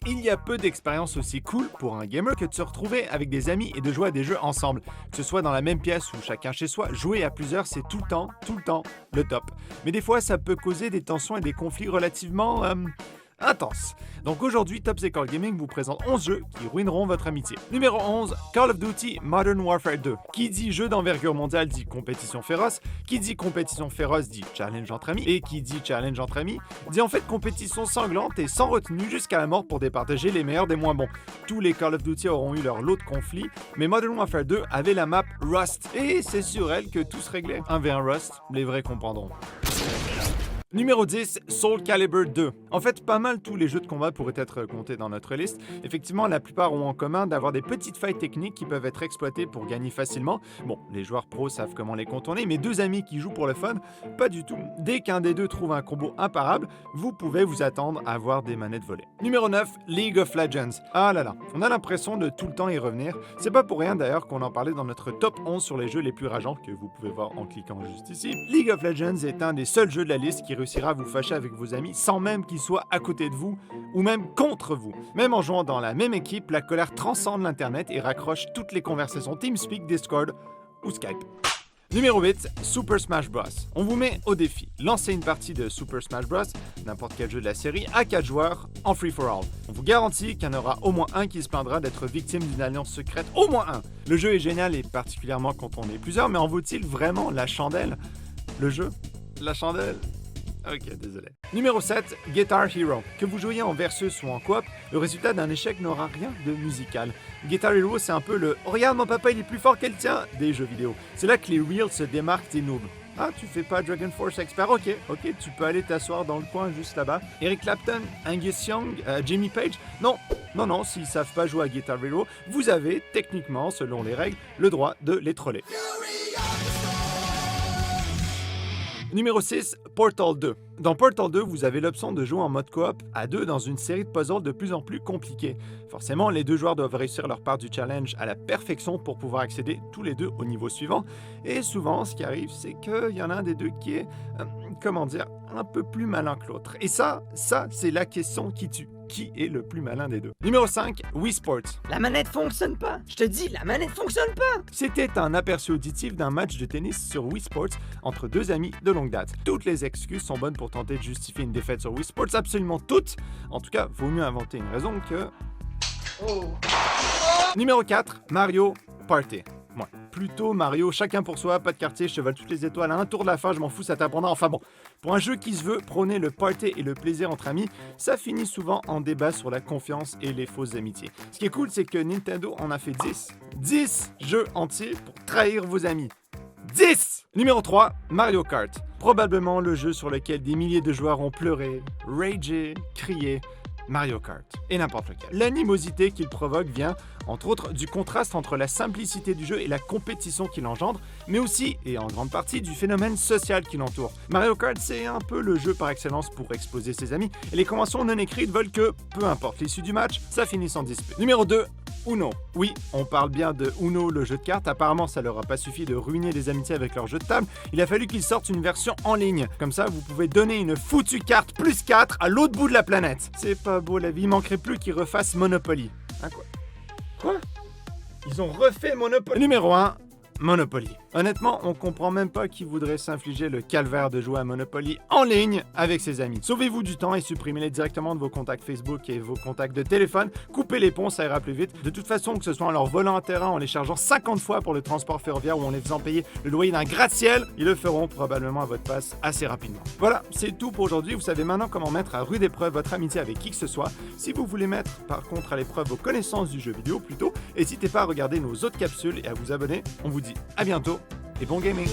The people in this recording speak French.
Il y a peu d'expériences aussi cool pour un gamer que de se retrouver avec des amis et de jouer à des jeux ensemble. Que ce soit dans la même pièce ou chacun chez soi, jouer à plusieurs c'est tout le temps, le top. Mais des fois ça peut causer des tensions et des conflits relativement intenses. Donc aujourd'hui, Top Secret Gaming vous présente 11 jeux qui ruineront votre amitié. Numéro 11, Call of Duty Modern Warfare 2. Qui dit jeu d'envergure mondiale dit compétition féroce, qui dit compétition féroce dit challenge entre amis, et qui dit challenge entre amis dit en fait compétition sanglante et sans retenue jusqu'à la mort pour départager les meilleurs des moins bons. Tous les Call of Duty auront eu leur lot de conflits, mais Modern Warfare 2 avait la map Rust, et c'est sur elle que tout se réglait. 1v1 Rust, les vrais comprendront. Numéro 10, Soul Calibur 2. En fait, pas mal tous les jeux de combat pourraient être comptés dans notre liste. Effectivement, la plupart ont en commun d'avoir des petites failles techniques qui peuvent être exploitées pour gagner facilement. Bon, les joueurs pros savent comment les contourner, mais deux amis qui jouent pour le fun, pas du tout. Dès qu'un des deux trouve un combo imparable, vous pouvez vous attendre à avoir des manettes volées. Numéro 9, League of Legends. Ah là là, on a l'impression de tout le temps y revenir. C'est pas pour rien d'ailleurs qu'on en parlait dans notre top 11 sur les jeux les plus rageants, que vous pouvez voir en cliquant juste ici. League of Legends est un des seuls jeux de la liste qui réussira à vous fâcher avec vos amis sans même qu'ils soient à côté de vous ou même contre vous. Même en jouant dans la même équipe, la colère transcende l'internet et raccroche toutes les conversations TeamSpeak, Discord ou Skype. Numéro 8, Super Smash Bros. On vous met au défi. Lancez une partie de Super Smash Bros, n'importe quel jeu de la série, à 4 joueurs en free-for-all. On vous garantit qu'il y en aura au moins un qui se plaindra d'être victime d'une alliance secrète. Au moins un. Le jeu est génial et particulièrement quand on est plusieurs, mais en vaut-il vraiment la chandelle? Le jeu? La chandelle? Ok, désolé. Numéro 7, Guitar Hero. Que vous jouiez en versus ou en coop, le résultat d'un échec n'aura rien de musical. Guitar Hero, c'est un peu le « Regarde, mon papa, il est plus fort qu'elle tient » des jeux vidéo. C'est là que les reels se démarquent des noobs. Ah, tu fais pas Dragon Force Expert? Ok, tu peux aller t'asseoir dans le coin juste là-bas. Eric Clapton, Angus Young, Jimmy Page? Non, s'ils savent pas jouer à Guitar Hero, vous avez, techniquement, selon les règles, le droit de les troller. Numéro 6, Portal 2. Dans Portal 2, vous avez l'option de jouer en mode coop à deux dans une série de puzzles de plus en plus compliqués. Forcément, les deux joueurs doivent réussir leur part du challenge à la perfection pour pouvoir accéder tous les deux au niveau suivant. Et souvent, ce qui arrive, c'est qu'il y en a un des deux qui est, un peu plus malin que l'autre. Et ça, c'est la question qui tue. Qui est le plus malin des deux? Numéro 5, Wii Sports. La manette fonctionne pas. Je te dis, la manette fonctionne pas. C'était un aperçu auditif d'un match de tennis sur Wii Sports entre deux amis de longue date. Toutes les excuses sont bonnes pour tenter de justifier une défaite sur Wii Sports, absolument toutes. En tout cas, vaut mieux inventer une raison que... Numéro 4, Mario Party. Ouais, plutôt Mario, chacun pour soi, pas de quartier, je te vole toutes les étoiles à un tour de la fin, je m'en fous, ça t'apprendra. Enfin bon, pour un jeu qui se veut prôner le party et le plaisir entre amis, ça finit souvent en débat sur la confiance et les fausses amitiés. Ce qui est cool, c'est que Nintendo en a fait 10 jeux entiers pour trahir vos amis. 10! Numéro 3, Mario Kart. Probablement le jeu sur lequel des milliers de joueurs ont pleuré, ragé, crié. Mario Kart, et n'importe lequel. L'animosité qu'il provoque vient, entre autres, du contraste entre la simplicité du jeu et la compétition qu'il engendre, mais aussi, et en grande partie, du phénomène social qui l'entoure. Mario Kart, c'est un peu le jeu par excellence pour exposer ses amis, et les conventions non écrites veulent que, peu importe l'issue du match, ça finisse en dispute. Numéro 2, Uno. Oui, on parle bien de Uno, le jeu de cartes. Apparemment, ça leur a pas suffi de ruiner des amitiés avec leur jeu de table. Il a fallu qu'ils sortent une version en ligne. Comme ça, vous pouvez donner une foutue carte plus 4 à l'autre bout de la planète. C'est pas beau la vie, il manquerait plus qu'ils refassent Monopoly. Hein, quoi? Ils ont refait Monopoly. Numéro 1, Monopoly. Honnêtement, on comprend même pas qui voudrait s'infliger le calvaire de jouer à Monopoly en ligne avec ses amis. Sauvez-vous du temps et supprimez-les directement de vos contacts Facebook et vos contacts de téléphone. Coupez les ponts, ça ira plus vite. De toute façon, que ce soit en leur volant un terrain, en les chargeant 50 fois pour le transport ferroviaire ou en les faisant payer le loyer d'un gratte-ciel, ils le feront probablement à votre place assez rapidement. Voilà, c'est tout pour aujourd'hui. Vous savez maintenant comment mettre à rude épreuve votre amitié avec qui que ce soit. Si vous voulez mettre par contre à l'épreuve vos connaissances du jeu vidéo plutôt, n'hésitez pas à regarder nos autres capsules et à vous abonner. On vous dit à bientôt et bon gaming!